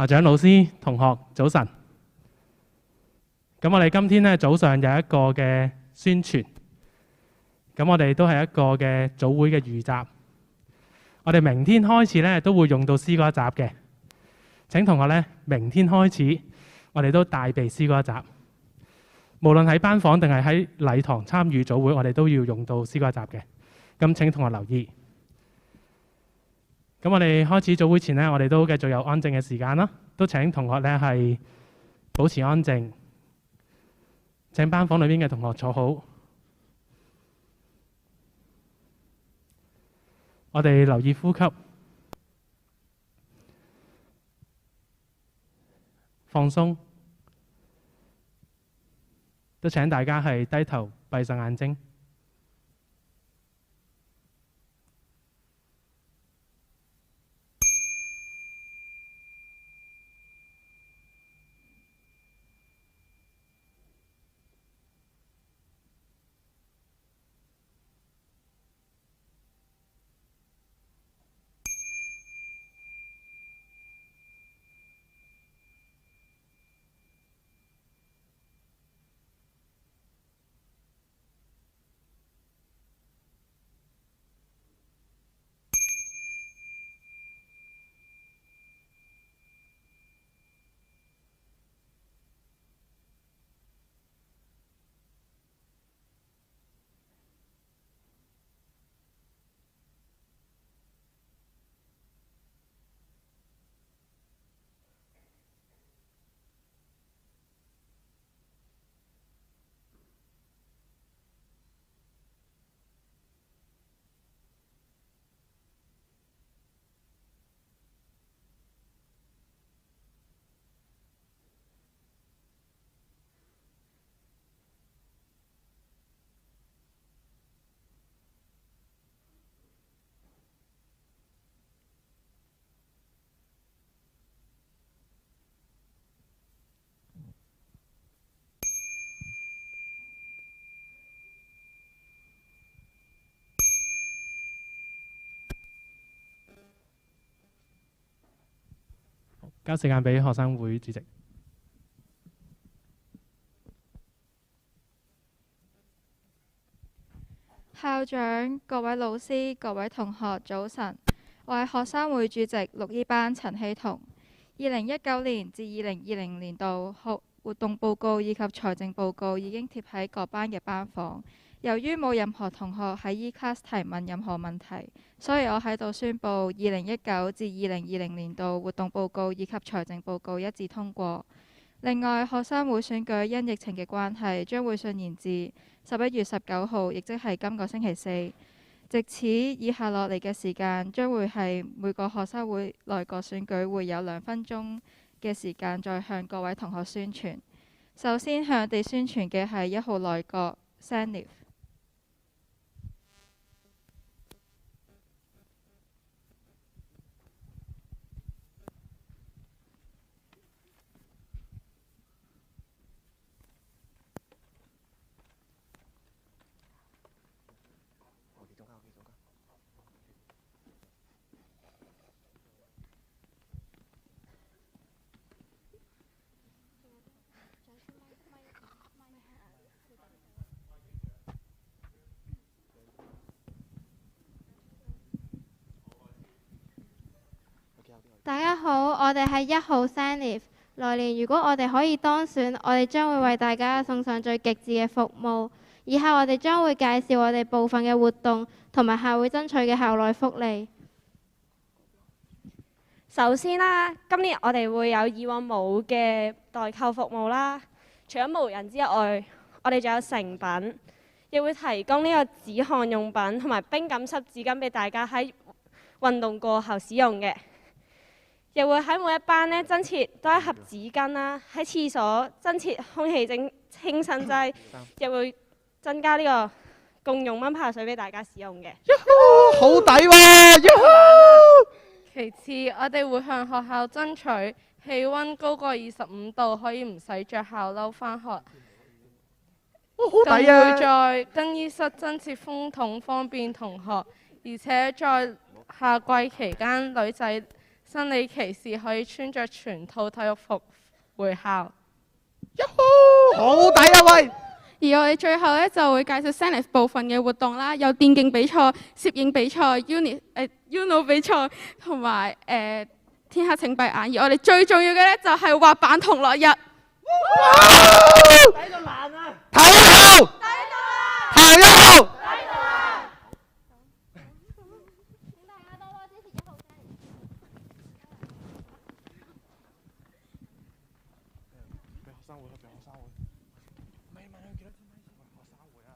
校長、老師、同學，早晨。咁我哋今天咧早上有一個嘅宣傳，咁我哋都係一個嘅早會嘅預習。我哋明天開始咧都會用到詩歌一集嘅。請同學咧，明天開始我哋都帶備詩歌一集。無論喺班房定係喺禮堂參與早會，我哋都要用到詩歌一集嘅。咁請同學留意。咁我哋開始早會前呢，我哋都繼續有安靜嘅時間啦。都請同學咧係保持安靜。請班房裏面嘅同學坐好。我哋留意呼吸，放鬆。都請大家係低頭閉上眼睛。交時間俾學生會主席。校長、各位老師、各位同學，早晨。我係學生會主席綠衣班陳希彤。2019年至2020年度活動報告以及財政報告已經貼喺各班嘅班房。由於冇任何同學喺 E-Class 提問任何問題，所以我喺度宣布2019至2020年度活動報告以及財政報告一致通過。另外，學生會選舉因疫情嘅關係，將會順延至11月19號，亦即係今個星期四。藉此，以下落嚟嘅時間將會係每個學生會內閣選舉會有2分鐘嘅時間，再向各位同學宣傳。首先向我哋宣傳嘅係1號內閣 Sanif。大家好，我哋係1號 Sanif。來年如果我哋可以當選，我哋將會為大家送上最極致嘅服務。以下我哋將會介紹我哋部分嘅活動同埋校會爭取嘅校內福利。首先啦，今年我哋會有以往冇嘅代購服務啦。除咗無人之外，我哋仲有成品，亦會提供呢個止汗用品同埋冰感濕紙巾俾大家喺運動過後使用嘅。又會喺每一班呢增設多一盒紙巾啦，喺廁所增設空氣清新劑，又會增加呢個共用蚊怕水俾大家使用嘅。好抵喎！其次，我哋會向學校爭取氣温高過25度可以唔使着校褸返學。好抵啊！更會在更衣室增設風筒，方便同學。而且在夏季期間，女仔生理期時可以穿着全套體育服回校。好抵啊喂！而我哋最後咧就會介紹 SENLIF 部分嘅活動啦，有電競比賽、攝影比賽、Uno 比賽同埋天黑請閉眼。而我哋最重要嘅咧就係滑板同樂日。睇到爛啊！睇到，睇到，睇到啊！請大家多多支持1號 SENLIF。俾學生會，俾學生會。咪問佢幾多支咪先？學生會啊！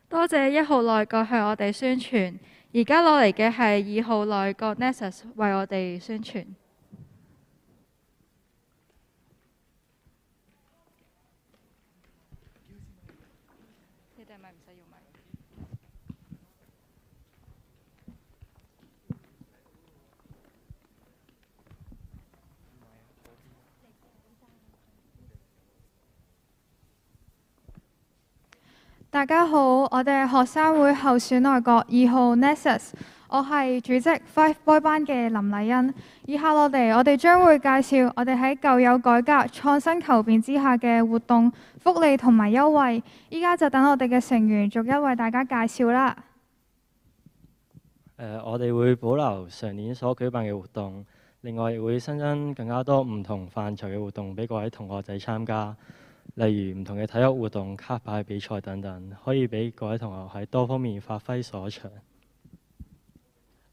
多謝1號內閣向我哋宣傳，而家攞嚟嘅係2號內閣 Nexus 為我哋宣傳。你哋係咪唔使用咪？大家好，我哋係學生會候選內閣2號 Nexus， 我係主席 Five Boy 班嘅林麗欣。以下落嚟，我哋將會介紹我哋喺舊有改革、創新求變之下嘅活動、福利同埋優惠。依家就等我哋嘅成員逐一為大家介紹啦。我哋會保留上年所舉辦嘅活動，另外亦會新增更加多唔同範疇嘅活動俾各位同學仔參加。例如唔同嘅體育活動、卡牌比賽等等，可以俾各位同學喺多方面發揮所長。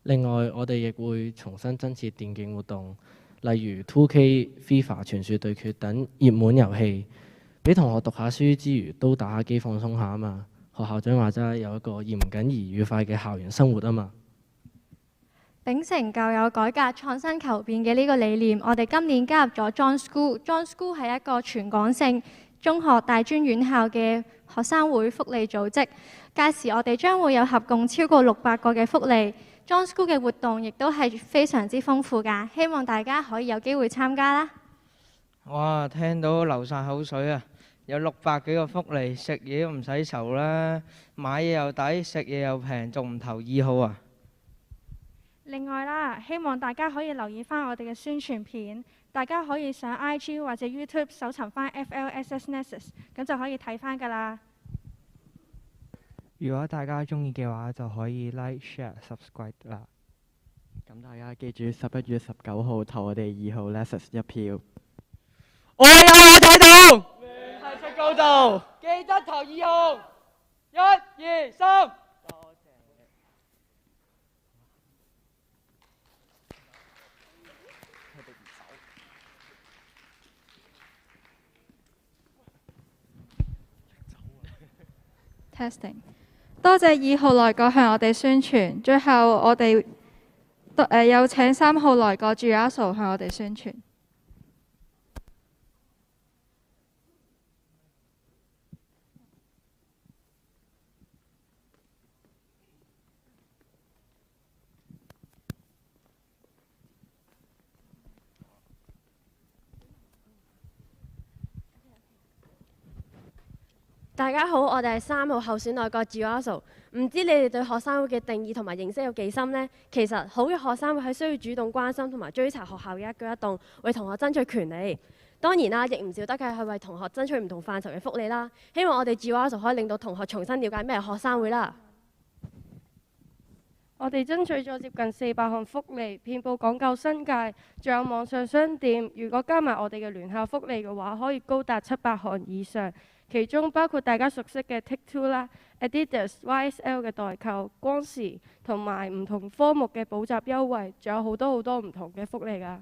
另外，我哋亦會重新增設電競活動，例如 2K、FIFA 傳說對決等熱門遊戲，俾同學讀下書之餘都打下機放鬆下啊嘛。學校長話齋有一個嚴謹而愉快嘅校園生活啊嘛。秉承舊有改革、創新求變嘅呢個理念，我哋今年加入咗 John School。John School 係一個全港性中學、大專院校嘅學生會福利組織，屆時我哋將會有合共超過600個嘅福利。John School 嘅活動亦都係非常之豐富㗎，希望大家可以有機會參加啦。哇！聽到流晒口水啊！有600幾個福利，食嘢都唔使愁啦，買嘢又抵，食嘢又平，仲唔投2號啊？另外啦，希望大家可以留意翻我哋嘅宣傳片，大家可以上 IG 或者 YouTube 搜尋翻 FLSS Nexus， 咁就可以睇翻㗎啦。如果大家中意嘅話，就可以 like、share、subscribe 啦。咁大家記住11月19號投我哋2號 Nexus 1票。我有我睇到，聯繫出高度，記得投2號。1、2、3。Testing， 多謝2號內閣向我哋宣傳。最後我哋有請3號內閣住阿嫂向我哋宣傳。大家好，我哋係3號候選內閣住阿嫂。唔知你哋對學生會嘅定義同埋認識有幾深呢？其實好嘅學生會係需要主動關心同埋追查學校嘅一舉一動，為同學爭取權利。當然啦，亦唔少得嘅係為同學爭取唔同範疇嘅福利啦。希望我哋住阿嫂可以令到同學重新了解咩係學生會啦。我哋爭取咗接近400項福利，遍佈港九新界，仲有網上商店。如果加埋我哋嘅聯校福利嘅話，可以高達700項以上。其中包括大家熟悉嘅 Take Two 啦、Adidas、YSL 嘅代購、光時同埋唔同科目嘅補習優惠，仲有好多唔同嘅福利㗎。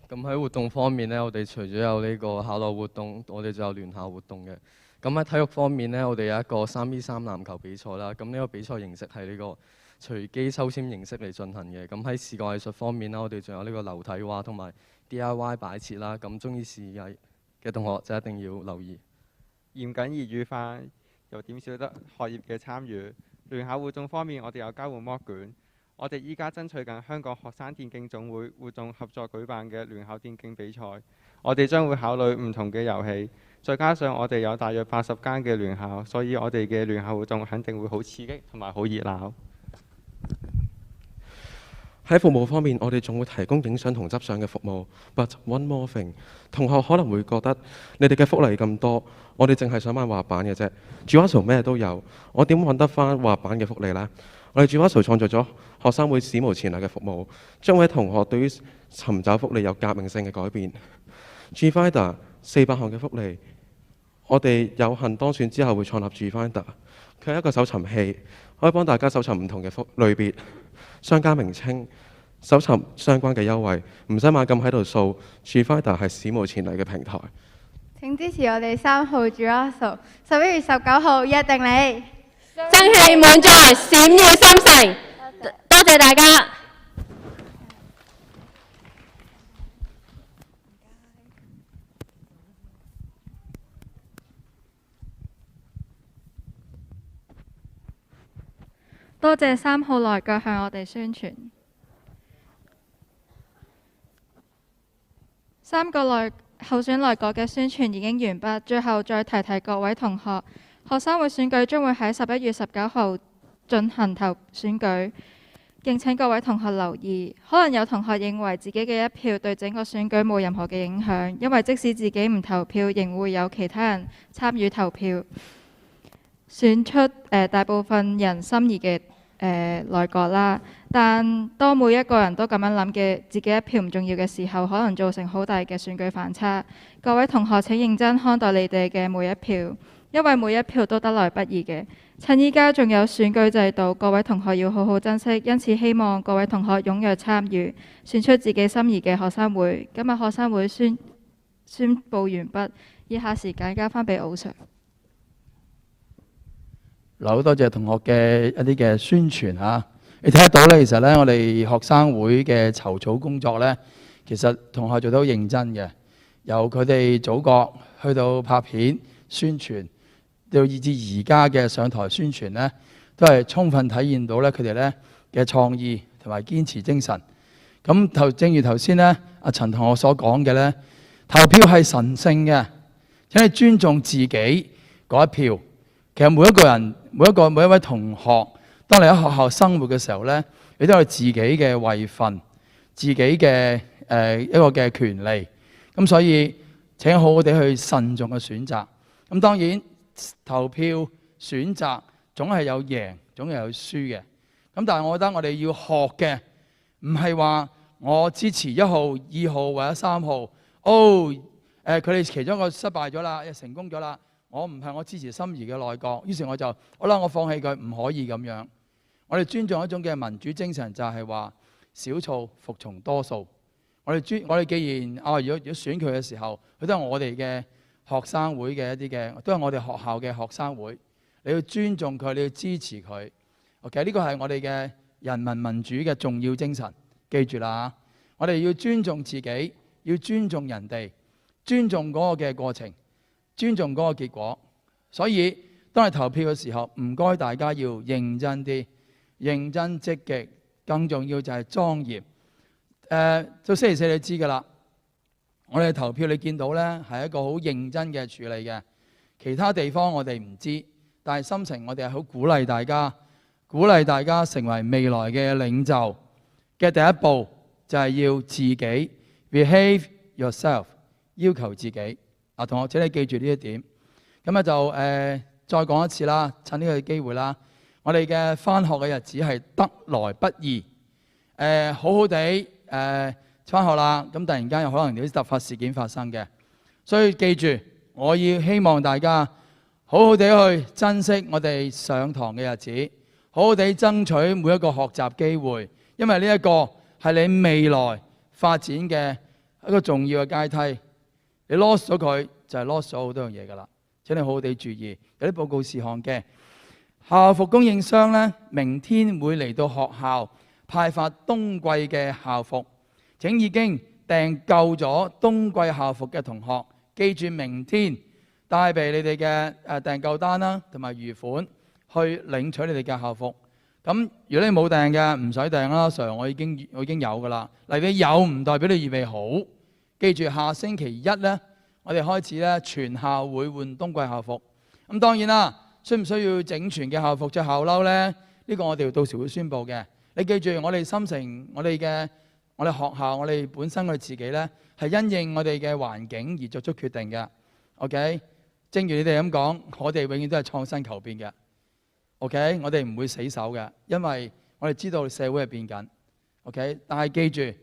咁喺活動方面呢，我哋除咗有呢個校內活動，我哋仲有聯校活動嘅。咁喺體育方面呢，我哋有一個3v3籃球比賽啦。咁呢個比賽形式係呢個隨機抽籤形式嚟進行嘅。咁喺視覺藝術方面啦，我哋仲有呢個流體畫同埋 DIY 擺設啦。咁中意視藝嘅同學就一定要留意。嚴謹而愉快，又點少得學業嘅參與？聯校活動方面，我哋有交換摸卷。我哋依家爭取緊香港學生電競總會活動合作舉辦嘅聯校電競比賽。我哋將會考慮唔同嘅遊戲，再加上我哋有大約80間嘅聯校，所以我哋嘅聯校活動肯定會好刺激同埋好熱鬧。喺服務方面，我哋仲會提供影相同執相嘅服務。But one more thing， 同學可能會覺得你哋嘅福利咁多，我哋淨係想買滑板嘅啫。Juaso 咩都有，我點揾得翻滑板嘅福利呢？我哋 Juaso 創造咗學生會史無前例嘅服務，將會喺同學對於尋找福利有革命性嘅改變。Gfinder 400項嘅福利，我哋有幸當選之後會創立 Gfinder， 佢係一個搜尋器，可以幫大家搜尋唔同嘅類別。商家名稱、搜尋相關嘅優惠，唔使猛咁喺度掃。Gfinder 係史無前例嘅平台。請支持我哋3號 Juaso， 11月19號約定你，爭氣滿載，閃耀心城。多謝大家。多謝3號來腳向我哋宣傳。3個候選來角嘅宣傳已經完畢，最後再提提各位同學，學生會選舉將會喺11月19號進行選舉，敬請各位同學留意。可能有同學認為自己嘅一票對整個選舉冇任何嘅影響，因為即使自己唔投票，仍會有其他人參與投票，選出大部分人心儀嘅內閣啦。但當每一個人都咁樣諗嘅，自己一票唔重要嘅時候，可能造成好大嘅選舉反差。各位同學請認真看待你哋嘅每一票，因為每一票都得來不易嘅。趁依家仲有選舉制度，各位同學要好好珍惜。因此希望各位同學踴躍參與，選出自己心儀嘅學生會。今日學生會宣佈完畢，以下時間交翻俾奧 Sir。好多謝同學嘅一啲嘅宣傳嚇，你睇得到咧，其實咧我哋學生會嘅籌組工作咧，其實同學做得好認真嘅，由佢哋組閣去到拍片宣傳，到以至而家嘅上台宣傳咧，都係充分體現到咧佢哋咧嘅創意同埋堅持精神。咁正如頭先咧阿陳同學所講嘅咧，投票係神聖嘅，請你尊重自己嗰一票。其實每一個人、每一位同學，當你喺學校生活嘅時候咧，你都有自己嘅位份、自己嘅一個嘅權利。咁所以請好好地去慎重嘅選擇。咁當然投票選擇總係有贏，總係有輸嘅。咁但係我覺得我哋要學嘅唔係話我支持1號、2號或者3號。佢哋其中一個失敗咗啦，成功咗啦。我唔係我支持心儀嘅內閣，於是我就好啦，我放棄佢，唔可以咁樣。我哋尊重一種嘅民主精神，就係話少數服從多數。我哋既然如果選佢嘅時候，佢都係我哋嘅學生會嘅一啲嘅，都係我哋學校嘅學生會。你要尊重佢，你要支持佢。OK， 呢個係我哋嘅人民民主嘅重要精神。記住啦，我哋要尊重自己，要尊重人哋，尊重嗰個嘅過程。尊重嗰個結果，所以當你投票嘅時候，唔該大家要認真啲、認真積極，更重要就係莊嚴。到星期四你知㗎啦，我哋投票你見到呢係一個好認真嘅處理嘅。其他地方我哋唔知，但係心情我哋係好鼓勵大家成為未來嘅領袖嘅第一步，就係要自己 behave yourself， 要求自己。同學，請你記住呢一點。咁咧就再講一次啦，趁呢個機會啦。我哋嘅返學嘅日子係得來不易。好好地返學啦，咁突然間有可能有啲突發事件發生嘅，所以記住，我要希望大家好好地去珍惜我哋上堂嘅日子，好好地爭取每一個學習機會，因為呢一個係你未來發展嘅一個重要嘅階梯。你 lost 咗佢就係 lost 咗好多樣嘢㗎啦。請你好好地注意，有啲報告事項嘅校服供應商呢，明天會嚟到學校派發冬季嘅校服。請已經訂購咗冬季校服嘅同學，記住明天帶備你哋嘅訂購單啦，同埋餘款去領取你哋嘅校服。咁如果你冇訂嘅，唔使訂啦，Sir，我已經有㗎啦。嗱，你有唔代表你預備好。記住下星期一呢，我哋開始咧全校會換冬季校服。咁當然啦，需唔需要整全嘅校服着校褸呢？呢個我哋到時會宣佈嘅。你記住，我哋心城、我哋學校、我哋本身我哋自己呢，係因應我哋嘅環境而作出決定嘅。OK， 正如你哋咁講，我哋永遠都係創新求變嘅。OK， 我哋唔會死守嘅，因為我哋知道社會係變緊。OK， 但係記住，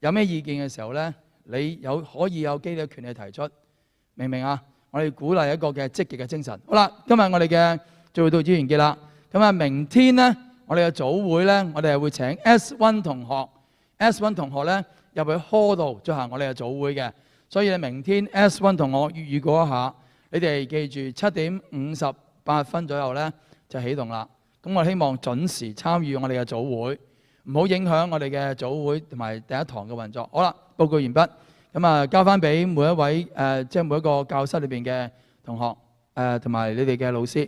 有咩意見嘅時候呢，你可以有機會權利提出，明唔明啊？我哋鼓勵一個嘅積極嘅精神。好啦，今日我哋嘅聚會到此完結啦。咁啊，明天呢，我哋嘅組會呢，我哋係會請 S1 同學呢入去 hall 度進行我哋嘅組會嘅。所以明天 S1 同學預告一下，你哋記住7點58分左右呢就起動啦。咁我希望準時參與我哋嘅組會，唔好影響我哋嘅組會同埋第一堂嘅運作。好啦，報告完畢。咁啊，交翻俾每一位即係每一個教室裏邊嘅同學同埋你哋嘅老師。